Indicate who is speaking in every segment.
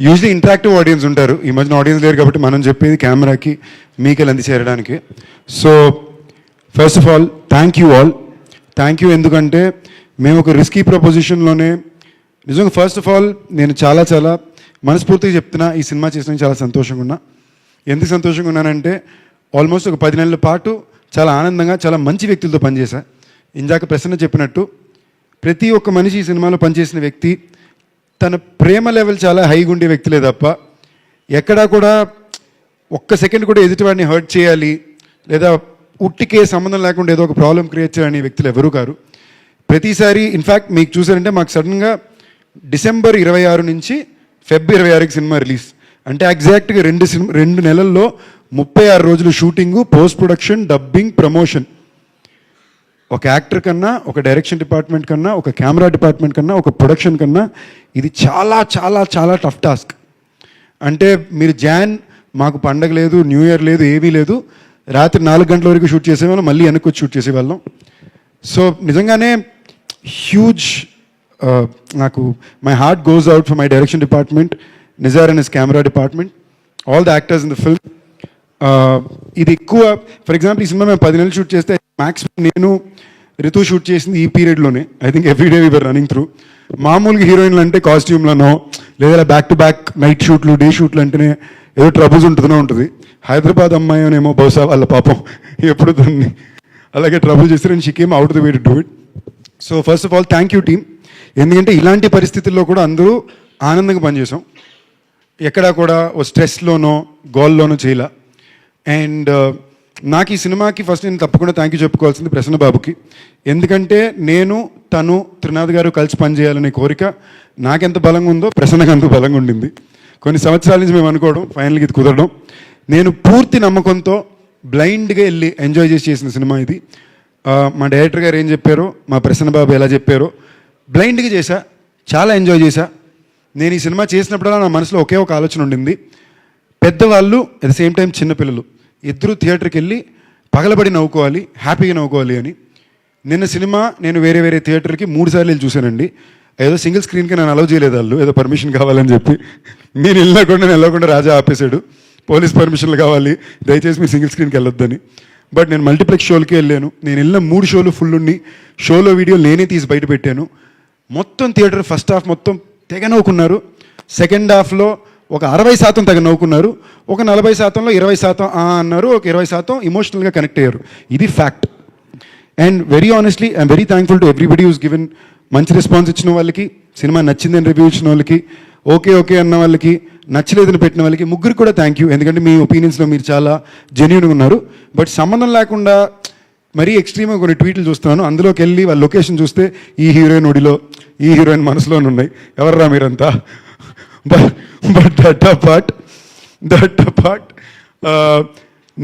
Speaker 1: Usually interactive audience ఉంటారు. ఈ మధ్యన ఆడియన్స్ లేరు కాబట్టి మనం చెప్పేది కెమెరాకి మీకెళ్ళి అంది చేరడానికి. So first of all thank you all. Thank you ఎందుకంటే మేము ఒక రిస్కీ ప్రపోజిషన్లోనే నిజంగా ఫస్ట్ ఆఫ్ ఆల్ నేను చాలా చాలా మనస్ఫూర్తిగా చెప్తున్నా, ఈ సినిమా చేసిన చాలా సంతోషంగా ఉన్నా. ఎందుకు సంతోషంగా ఉన్నానంటే ఆల్మోస్ట్ ఒక 10 నెలల పాటు చాలా ఆనందంగా చాలా మంచి వ్యక్తులతో పనిచేశా. ఇందాక ప్రసన్న చెప్పినట్టు ప్రతి ఒక్క మనిషి ఈ సినిమాలో పనిచేసిన వ్యక్తి తన ప్రేమ లెవెల్ చాలా హైగా ఉండే వ్యక్తులే తప్ప ఎక్కడా కూడా ఒక్క సెకండ్ కూడా ఎదుటివాడిని హర్ట్ చేయాలి లేదా ఉట్టికే సంబంధం లేకుండా ఏదో ఒక ప్రాబ్లం క్రియేట్ చేయాలని వ్యక్తులు ఎవరూ కారు. ప్రతిసారి ఇన్ఫ్యాక్ట్ మీకు చూసారంటే మాకు సడన్గా డిసెంబర్ 26 నుంచి ఫెబ్ 26కి సినిమా రిలీజ్ అంటే ఎగ్జాక్ట్గా 2 నెలల్లో 36 రోజులు shooting, post production, dubbing, promotion. ఒక యాక్టర్ కన్నా, ఒక డైరెక్షన్ డిపార్ట్మెంట్ కన్నా, ఒక కెమెరా డిపార్ట్మెంట్ కన్నా, ఒక ప్రొడక్షన్ కన్నా ఇది చాలా చాలా చాలా టఫ్ టాస్క్. అంటే మీరు మాకు పండగ లేదు, న్యూ ఇయర్ లేదు, ఏమీ లేదు, రాత్రి 4 గంటల వరకు షూట్ చేసేవాళ్ళం, మళ్ళీ వెనక్కి వచ్చి షూట్ చేసేవాళ్ళం. సో నిజంగానే హ్యూజ్ నాకు my heart goes out for my direction department, Nizar and his camera department, all the actors in the film. ఇది ఎక్కువ ఫర్ ఎగ్జాంపుల్ ఈ సినిమా మేము 10 నెలలు షూట్ చేస్తే మ్యాక్సిమం నేను రితు షూట్ చేసింది ఈ పీరియడ్లోనే. I think everyday we were running through. మామూలుగా హీరోయిన్లు అంటే కాస్ట్యూమ్లనో లేదా బ్యాక్ టు బ్యాక్ నైట్ షూట్లు, డే షూట్లు అంటేనే ఏదో ట్రబుల్స్ ఉంటుందో ఉంటుంది. హైదరాబాద్ అమ్మాయి అనేమో బహుశా వాళ్ళ పాపం ఎప్పుడు దాన్ని అలాగే ట్రబుల్ చేస్తారని she came out the way to do it. So first of all thank you team. ఎందుకంటే ఇలాంటి పరిస్థితుల్లో కూడా అందరూ ఆనందంగా పనిచేసాం. ఎక్కడా కూడా ఓ స్ట్రెస్లోనో గోల్లోనో చేయలే. అండ్ నాకు ఈ సినిమాకి ఫస్ట్ నేను తప్పకుండా థ్యాంక్ యూ చెప్పుకోవాల్సింది ప్రసన్న బాబుకి. ఎందుకంటే నేను తను త్రినాథ్ గారు కలిసి పనిచేయాలనే కోరిక నాకెంత బలంగా ఉందో ప్రసన్నకు అంత బలంగా ఉండింది. కొన్ని సంవత్సరాల నుంచి మేము అనుకోవడం, ఫైనల్గా ఇది కుదరడం. నేను పూర్తి నమ్మకంతో బ్లైండ్గా వెళ్ళి ఎంజాయ్ చేసి చేసిన సినిమా ఇది. మా డైరెక్టర్ గారు ఏం చెప్పారో, మా ప్రసన్న బాబు ఎలా చెప్పారో బ్లైండ్గా చేశా, చాలా ఎంజాయ్ చేశా. నేను ఈ సినిమా చేసినప్పుడల్లా నా మనసులో ఒకే ఒక ఆలోచన ఉండింది, పెద్దవాళ్ళు అట్ ద సేమ్ టైం చిన్నపిల్లలు ఇద్దరు థియేటర్కి వెళ్ళి పగలబడి నవ్వుకోవాలి, హ్యాపీగా నవ్వుకోవాలి అని. నిన్న సినిమా నేను వేరే వేరే థియేటర్కి 3 సార్లు వెళ్ళి చూశానండి. ఏదో సింగిల్ స్క్రీన్కి నన్ను అలౌ చేయలేదు వాళ్ళు, ఏదో పర్మిషన్ కావాలని చెప్పి. నేను వెళ్ళకుండా రాజా ఆపేశాడు, పోలీస్ పర్మిషన్లు కావాలి, దయచేసి మీరు సింగిల్ స్క్రీన్కి వెళ్ళొద్దని. బట్ నేను మల్టీప్లెక్స్ షోలకి వెళ్ళాను. నేను వెళ్ళిన 3 షోలు ఫుల్ ఉండి షోలో వీడియో నేనే తీసి బయట పెట్టాను. మొత్తం థియేటర్ ఫస్ట్ హాఫ్ మొత్తం తెగ నవ్వుకున్నారు, సెకండ్ హాఫ్లో ఒక 60% తెగ నవ్వుకున్నారు, ఒక 40%లో 20% అన్నారు, ఒక 20% ఇమోషనల్గా కనెక్ట్ అయ్యారు. ఇది fact. And very honestly I'm very thankful to everybody who's given. మంచి రెస్పాన్స్ ఇచ్చిన వాళ్ళకి, సినిమా నచ్చిందని రివ్యూ ఇచ్చిన వాళ్ళకి, ఓకే అన్న వాళ్ళకి, నచ్చలేదని పెట్టిన వాళ్ళకి, ముగ్గురికి కూడా థ్యాంక్ యూ. ఎందుకంటే మీ ఒపీనియన్స్లో మీరు చాలా జెన్యూన్గా ఉన్నారు. బట్ సంబంధం లేకుండా మరీ ఎక్స్ట్రీమ్గా కొన్ని ట్వీట్లు చూస్తున్నాను. అందులోకి వెళ్ళి వాళ్ళ లొకేషన్ చూస్తే ఈ హీరోయిన్ ఒడిలో, ఈ హీరోయిన్ మనసులోనే ఉన్నాయి, ఎవర్రా మీరంతా. బట్ దట్ అపార్ట్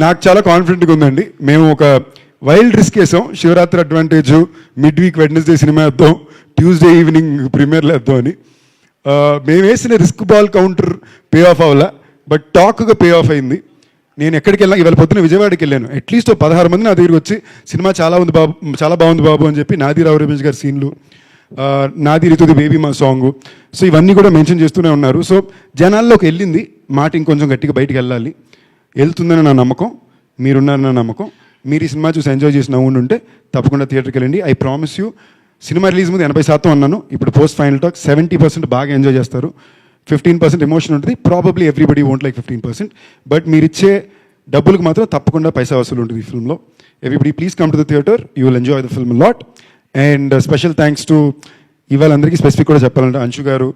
Speaker 1: నాకు చాలా కాన్ఫిడెంట్గా ఉందండి. మేము ఒక వైల్డ్ రిస్క్ వేసాం. Shivaratri advantage, mid week Wednesday cinema వేద్దాం, ట్యూస్డే ఈవినింగ్ ప్రీమియర్లో వేద్దాం అని. మేము వేసిన risk ball counter pay of అవ్వాలా, బట్ టాక్గా పే ఆఫ్ అయింది. నేను ఎక్కడికి వెళ్ళాను, ఇవాళ పొద్దున విజయవాడకి వెళ్ళాను. అట్లీస్ట్ 16 మంది నా దగ్గరికి వచ్చి సినిమా చాలా బాగుంది బాబు అని చెప్పి, నాది రావు రమేష్ గారి సీన్లు, నాది రితుది బేబీ మా సాంగ్, సో ఇవన్నీ కూడా మెన్షన్ చేస్తూనే ఉన్నారు. సో జనాల్లోకి వెళ్ళింది మాట, ఇంకొంచెం గట్టిగా బయటికి వెళ్ళాలి, వెళ్తుందని నా నమ్మకం, మీరున్నారని నా నమ్మకం. మీరు ఈ సినిమా చూసి ఎంజాయ్ చేసి నవ్వుంటే తప్పకుండా థియేటర్కి వెళ్ళండి. I promise you. Cinema release ముందు 80% అన్నాను, ఇప్పుడు పోస్ట్ ఫైనల్ టాక్ 70% బాగా ఎంజాయ్ చేస్తారు, 15% ఎమోషన్ ఉంటుంది. Probably everybody won't like 15%, but మీరు ఇచ్చే డబ్బులకు మాత్రం తప్పకుండా పైసా వసూలు ఉంటుంది ఈ ఫిల్మ్లో. Everybody please come to the theatre, you will enjoy the film lot. And special thanks to ఇవాళ అందరికీ స్పెసిఫిక్ కూడా చెప్పాలంటే అంశు గారు,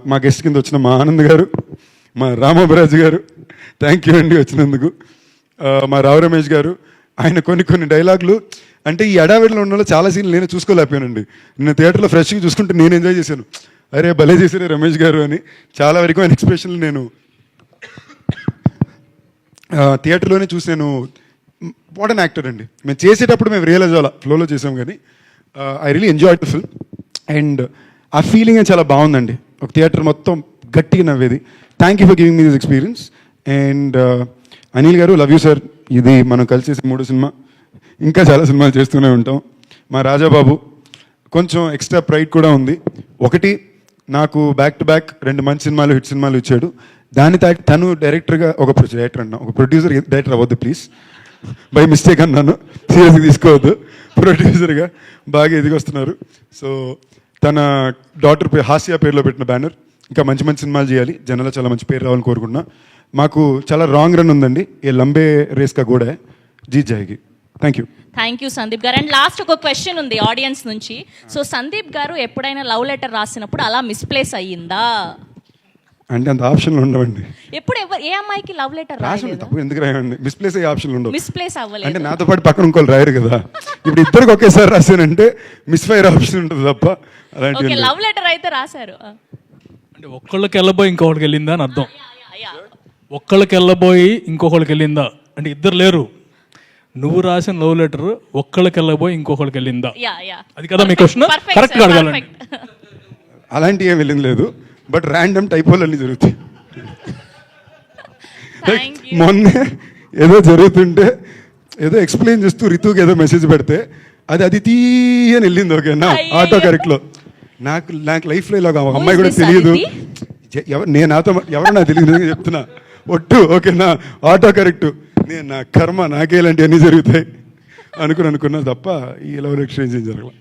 Speaker 1: మా గెస్ట్ కింద వచ్చిన మా ఆనంద్ గారు, మా రామోబరాజు గారు, థ్యాంక్ యూ అండి వచ్చినందుకు. మా రావు రమేష్ గారు, ఆయన కొన్ని డైలాగులు అంటే ఈ అడావిడిలో ఉన్న చాలా సీన్లు నేను చూసుకోలేకపోయానండి. నేను థియేటర్లో ఫ్రెష్గా చూసుకుంటే నేను ఎంజాయ్ చేశాను, అరే భలే చేశారే రమేష్ గారు అని. చాలా వరకు ఆయన ఎక్స్ప్రెషన్లు నేను థియేటర్లోనే చూసాను. వాట్ అన్ యాక్టర్ అండి. మేము చేసేటప్పుడు మేము రియలైజ్ అవ్వాలా, ఫ్లోలో చేసాం, కానీ I really enjoy the film. And ఆ ఫీలింగ్ చాలా బాగుందండి, ఒక థియేటర్ మొత్తం గట్టిగా నవ్వేది. Thank you for giving me this experience. And Anil garu, love you sir. ఇది మనం కలిసి చేసే 3వ సినిమా, ఇంకా చాలా సినిమాలు చేస్తూనే ఉంటాం. మా రాజాబాబు కొంచెం ఎక్స్ట్రా ప్రైడ్ కూడా ఉంది. ఒకటి, నాకు బ్యాక్ టు బ్యాక్ 2 మంచి సినిమాలు హిట్ సినిమాలు ఇచ్చాడు. దాని తను డైరెక్టర్గా ఒక డైరెక్టర్ అన్నా, ఒక ప్రొడ్యూసర్ డైరెక్టర్ అవ్వద్దు ప్లీజ్, బై మిస్టేక్ అన్నాను, సీరియస్గా తీసుకోవద్దు. ప్రొడ్యూసర్గా బాగా ఎదిగొస్తున్నారు. సో తన డాటర్ పేరు హాస్య పేరులో పెట్టిన బ్యానర్. ఇంకా మంచి మంచి సినిమాలు చేయాలి, జనాల్లో చాలా మంచి పేరు రావాలని కోరుకుంటున్నా. మాకు చాలా రాంగ్ రన్ ఉందండి, ఏ లంబే రేస్ కా కూడా జీత్ జాయేగి. థ్యాంక్ యూ
Speaker 2: సందీప్ గారు. అండ్ లాస్ట్ ఒక క్వశ్చన్ ఉంది ఆడియన్స్ నుంచి. సో సందీప్ గారు ఎప్పుడైనా లవ్ లెటర్ రాసినప్పుడు అలా మిస్ప్లేస్ అయ్యిందా?
Speaker 1: అంటే అంత ఆప్షన్లు ఉండవండి.
Speaker 2: ఎప్పుడు ఏ అమ్మాయికి లవ్ లెటర్
Speaker 1: రాసి తప్పు ఎందుకు రాయండి, మిస్ప్లేస్ అయ్యే ఆప్షన్లు ఉండవు.
Speaker 2: మిస్ప్లేస్ అవ్వలేదు
Speaker 1: అంటే నాతో పాటు పక్కన ఇంకోళ్ళు రాయరు కదా. ఇప్పుడు ఇద్దరికి ఒకేసారి రాశానంటే మిస్ఫైర్ ఆప్షన్ ఉంటుంది తప్ప అలాంటి.
Speaker 2: ఓకే, లవ్ లెటర్ అయితే రాశారు.
Speaker 3: అంటే ఒక్కళ్ళకి వెళ్ళబోయి ఇంకొకళ్ళకి వెళ్ళిందా అని అర్థం. ఒక్కళ్ళకి వెళ్ళబోయి ఇంకొకళ్ళకి వెళ్ళిందా అంటే ఇద్దరు లేరు. నువ్వు రాసిన లవ్ లెటర్ ఒక్కళ్ళకి వెళ్ళబోయి ఇంకొకళ్ళకి వెళ్ళిందా, అది కదా మీ క్వశ్చన్. కరెక్ట్ గా అడగాలండి.
Speaker 1: అలాంటి ఏం వెళ్ళింది లేదు, బట్ ర్యాండమ్ టైపోలు అన్నీ జరుగుతాయి. మొన్నే ఏదో జరుగుతుంటే ఏదో ఎక్స్ప్లెయిన్ చేస్తూ రితుకి ఏదో మెసేజ్ పెడితే అది తీయని వెళ్ళింది. ఓకేనా, ఆటో కరెక్ట్లో. నాకు లైఫ్లో ఇలా ఒక అమ్మాయి కూడా తెలియదు, నేను నాతో ఎవరో నాకు తెలియదు చెప్తున్నా ఒట్టు. ఓకేనా, ఆటో కరెక్ట్. నేను నా కర్మ నాకే ఇలాంటివన్నీ జరుగుతాయి అనుకున్నా తప్ప ఈ లవ్ ఎక్స్చేంజ్ ఏం జరగలేదు.